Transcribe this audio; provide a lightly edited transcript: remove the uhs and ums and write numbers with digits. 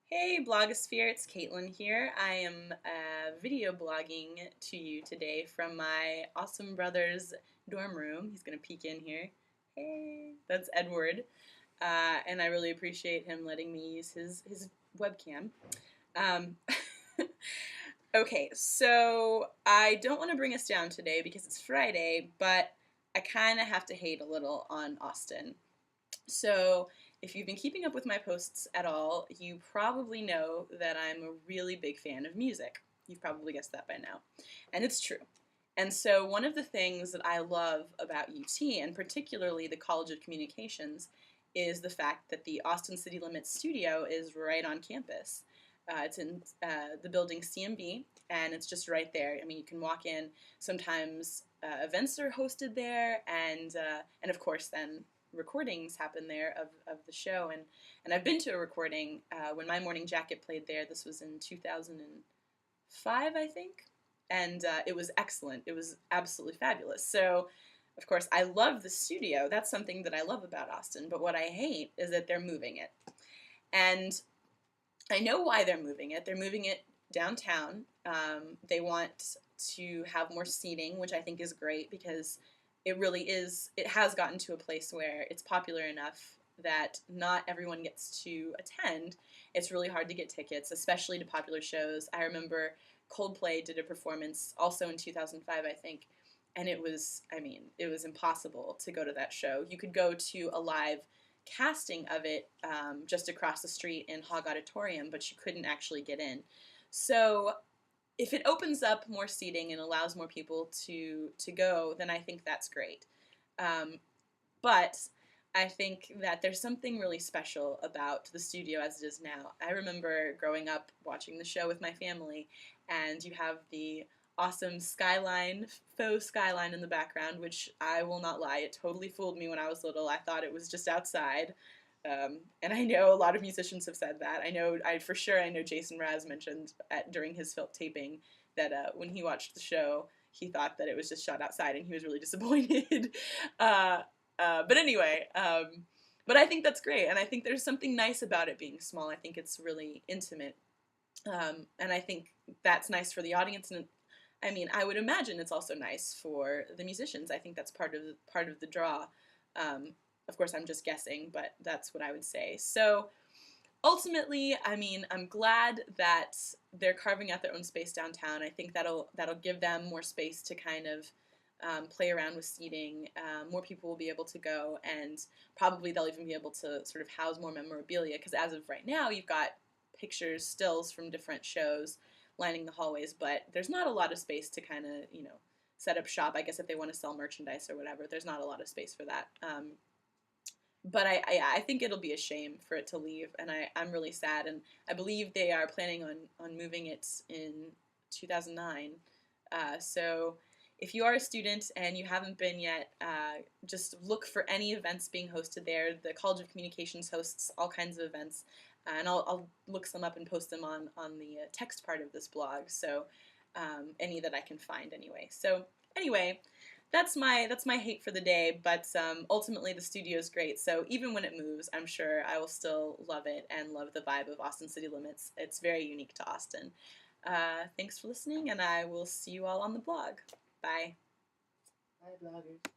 Hey blogosphere, it's Caitlin here. I am video blogging to you today from my awesome brother's dorm room. He's gonna peek in here. Hey, that's Edward, and I really appreciate him letting me use his webcam. Um, okay, so I don't want to bring us down today because it's Friday, but I kind of have to hate a little on Austin. So, if you've been keeping up with my posts at all, you probably know that I'm a really big fan of music. You've probably guessed that by now. And it's true. And so, one of the things that I love about UT, and particularly the College of Communications, is the fact that the Austin City Limits studio is right on campus. It's in the building CMB, and it's just right there. I mean, you can walk in. Sometimes events are hosted there, and of course, then recordings happen there of the show, and I've been to a recording when My Morning Jacket played there. This was in 2005, I think, and it was excellent. It was absolutely fabulous. So, of course, I love the studio. That's something that I love about Austin, but what I hate is that they're moving it. And I know why they're moving it. They're moving it downtown. They want to have more seating, which I think is great because it has gotten to a place where it's popular enough that not everyone gets to attend. It's really hard to get tickets, especially to popular shows. I remember Coldplay did a performance also in 2005, I think, and it was impossible to go to that show. You could go to a live casting of it just across the street in Hogg Auditorium, but you couldn't actually get in. So if it opens up more seating and allows more people to go, then I think that's great. But I think that there's something really special about the studio as it is now. I remember growing up watching the show with my family, and you have the awesome skyline, faux skyline in the background, which I will not lie, it totally fooled me when I was little. I thought it was just outside. And I know a lot of musicians have said that. For sure, I know Jason Raz mentioned during his film taping that when he watched the show, he thought that it was just shot outside, and he was really disappointed. But anyway, but I think that's great, and I think there's something nice about it being small. I think it's really intimate, and I think that's nice for the audience. And I mean, I would imagine it's also nice for the musicians. I think that's part of the draw. Of course, I'm just guessing, but that's what I would say. So ultimately, I mean, I'm glad that they're carving out their own space downtown. I think that'll give them more space to kind of play around with seating. More people will be able to go, and probably they'll even be able to sort of house more memorabilia, because as of right now, you've got pictures, stills from different shows lining the hallways, but there's not a lot of space to kind of, set up shop. I guess if they want to sell merchandise or whatever, there's not a lot of space for that. But I think it'll be a shame for it to leave, and I'm really sad, and I believe they are planning on moving it in 2009. So if you are a student and you haven't been yet, just look for any events being hosted there. The College of Communications hosts all kinds of events, and I'll look some up and post them on the text part of this blog, so any that I can find anyway. So anyway, that's my hate for the day, but ultimately the studio is great, so even when it moves, I'm sure I will still love it and love the vibe of Austin City Limits. It's very unique to Austin. Thanks for listening, and I will see you all on the blog. Bye. Bye, bloggers.